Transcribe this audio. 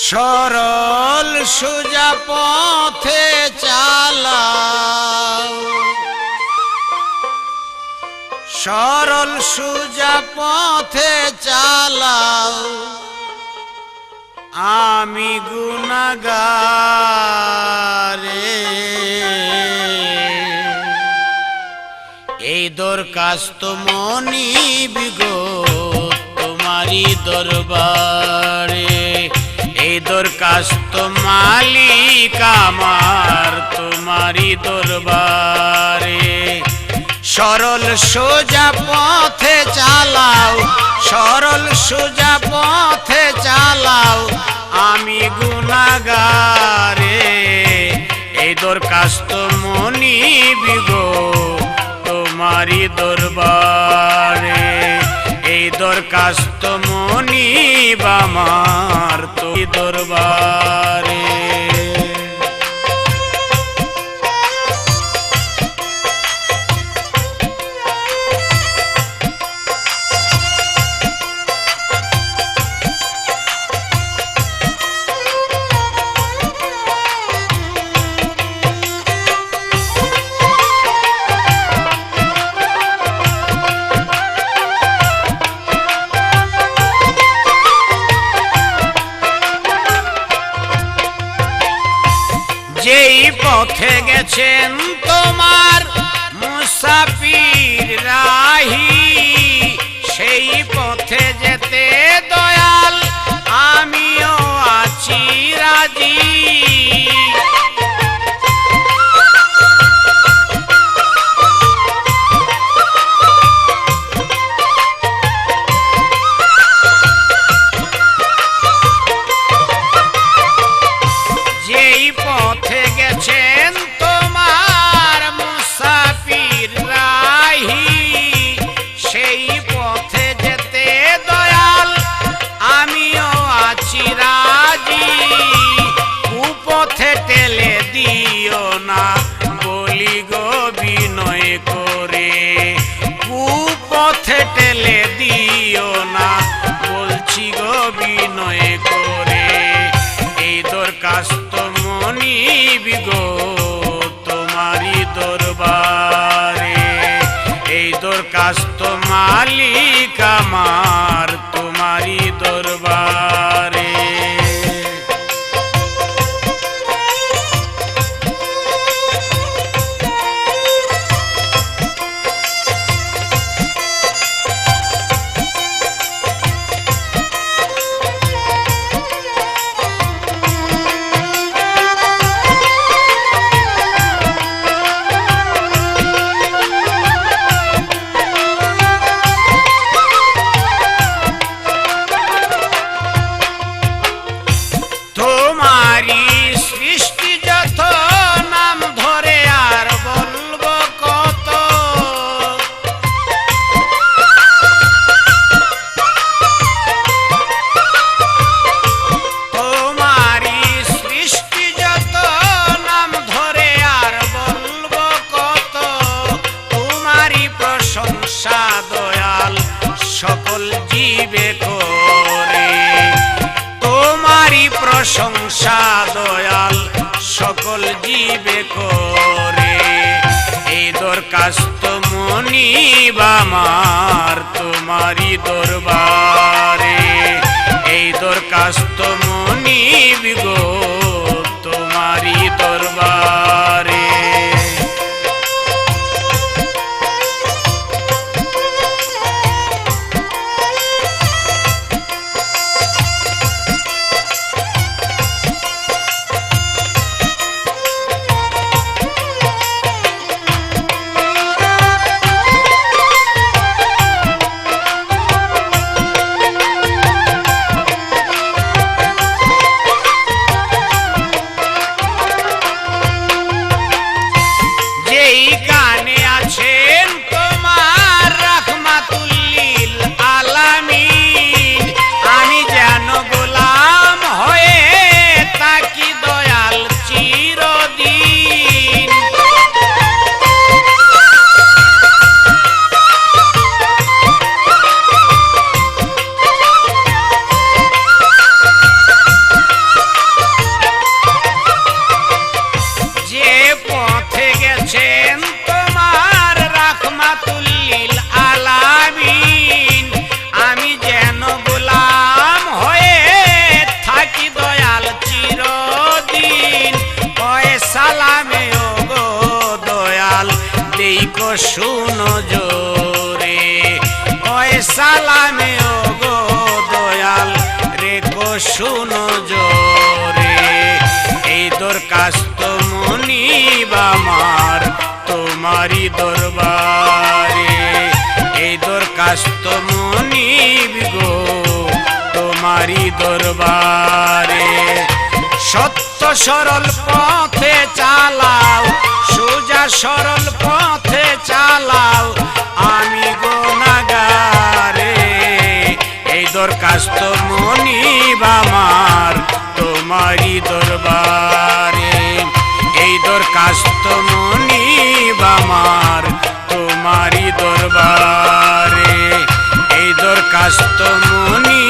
সরল সোজা পথে চালাও, সরল সোজা পথে চালাও, আমি গুনাহগারে। এই দরখাস্ত মনিব গো তোমারি দরবারে, এই দরখাস্ত মালিক আমার তোমারি দরবারে। সরল সোজা পথে চালাও, সরল সোজা পথে চালাও, আমি গুনাহগারে। এই দরখাস্ত মনিব গো তোমারি দরবারে, এই দরখাস্ত মনিব আমার তো দরবারে। যেই পথে গেছেন তোমার মুসাফির রাহি, সেই পথে যেতে দয়াল আমিও আছি রাজি। যেই পথে গেছেন তোমার মুসাফির রাহি, সেই পথে যেতে দয়াল আমিও আছি রাজি। কুপথে ঠেলে দিও না বলি গো বিনয় করে, কুপথে ঠেলে দিও না বলছি গো বিনয় করে। এই দরখাস্ত মনিব গো তোমারি দরবারে, এই দরখাস্ত মালিক আমার তোমারি দরবারে। সকল জীবে করে তোমারি প্রশংসা দয়াল, সকল জীবে করে। এই দরখাস্ত মনিব আমার তোমারি দরবারে, এই দরখাস্ত মনিব গো তোমারি দরবারে। জোরে ওই সালামে ও গো দয়াল রেখো শুনো জোরে এই দরখাস্ত মনিব আমার তোমারি দরবারে এই দরখাস্ত মনিব গো তোমারি দরবারে সত্য সরল পথে চালাও সোজা সরল পথে চালাও আমি গুনাহগারে এই দরখাস্ত মনিব আমার তোমারি দরবারে এই দরখাস্ত মনিব আমার তোমারি দরবারে এই দরখাস্ত মনিব